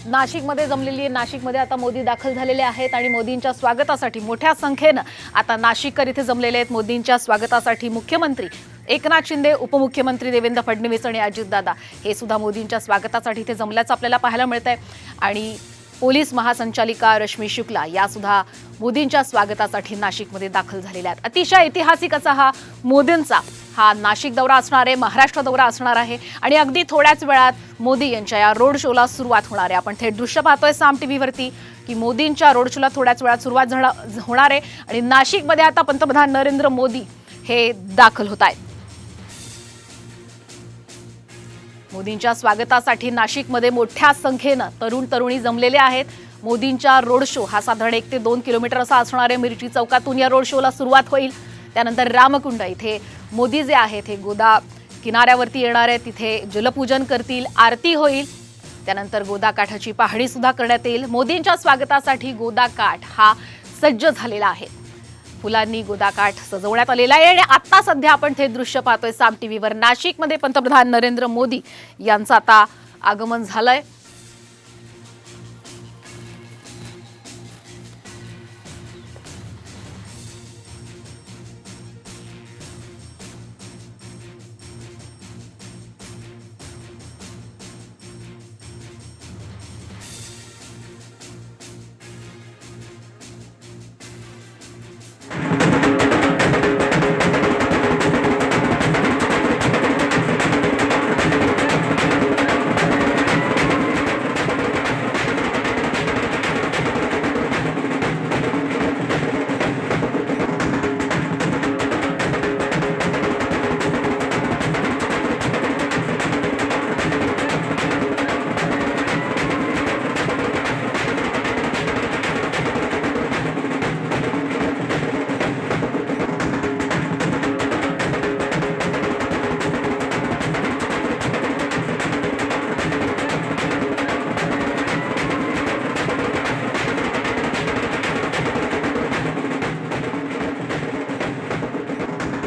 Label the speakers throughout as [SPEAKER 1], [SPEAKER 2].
[SPEAKER 1] नाशिकमध्ये जमलेली आहे। नाशिकमध्ये आता मोदी दाखल झालेले आहेत आणि मोदींच्या स्वागतासाठी मोठ्या संख्येने आता नाशिककर इथे जमलेले आहेत। मोदींच्या स्वागतासाठी मुख्यमंत्री एकनाथ शिंदे, उपमुख्यमंत्री देवेंद्र फडणवीस आणि अजितदादा हे सुद्धा मोदींच्या स्वागतासाठी इथे जमल्याचं आपल्याला पाहायला मिळतंय। आणि पोलीस महासंचालिका रश्मी शुक्ला या सुद्धा मोदींच्या स्वागतासाठी नाशिकमध्ये दाखल झालेल्या आहेत। अतिशय ऐतिहासिक असा हा मोदींचा नाशिक दौरा असणार आहे, महाराष्ट्र दौरा असणार आहे आणि अगदी थोड्याच वेळात मोदी यांच्या या रोड शोला सुरुवात होणार आहे। आपण थेट दृश्य पाहतोय साम टीव्हीवरती की मोदींच्या रोड शोला थोड्याच वेळात सुरुवात होणार आहे आणि नाशिकमध्ये आता पंतप्रधान नरेंद्र मोदी हे दाखल होत आहेत। मोदींच्या स्वागतासाठी नाशिकमध्ये मोठ्या संख्येने तरुण तरुणी जमलेले आहेत। मोदींच्या रोड शो हा साधारण 1 ते 2 किलोमीटर असा असणार आहे। मिरची चौकातून या रोड शोला सुरुवात होईल। त्यानंतर रामकुंड इथे मोदी जे आहेत हे गोदा किनाऱ्यावरती येणार आहेत, तिथे जलपूजन करतील, आरती होईल। त्यानंतर गोदा काठाची पाहणी सुद्धा करण्यात येईल। मोदींच्या स्वागतासाठी गोदा काठ हा सज्ज झालेला आहे। फुलांनी गोदा काठ सजवण्यात आलेला आहे आणि आता सध्या आपण हे दृश्य पाहतोय साम टीव्हीवर। नाशिकमध्ये पंतप्रधान नरेंद्र मोदी यांचं आता आगमन झालंय।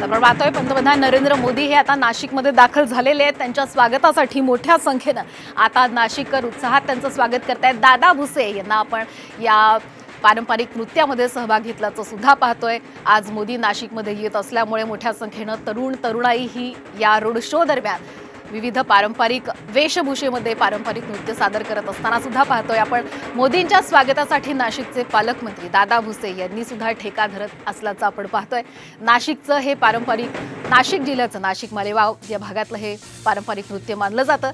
[SPEAKER 1] आपण पाहतोय पंतप्रधान नरेंद्र मोदी हे आता नाशिकमध्ये दाखल झालेले आहेत। त्यांच्या स्वागतासाठी मोठ्या संख्येने आता नाशिककर उत्साहात त्यांचं स्वागत करतायत। दादा भुसे यांना आपण या पारंपरिक नृत्यामध्ये सहभाग घेतल्याचं सुद्धा पाहतोय। आज मोदी नाशिकमध्ये येत असल्यामुळे मोठ्या संख्येने तरुण तरुणाई ही या रोड शो दरम्यान विविध पारंपरिक वेशभूषेमध्ये पारंपरिक नृत्य सादर करत असताना सुद्धा पाहतोय आपण। मोदींच्या स्वागतासाठी नाशिकचे पालकमंत्री दादा भुसे यांनी सुद्धा ठेका धरत असल्याचं आपण पाहतोय। नाशिकचं हे पारंपरिक नाशिक जिल्ह्याचं नाशिक मालेगाव या भागातलं हे पारंपरिक नृत्य मानलं जातं।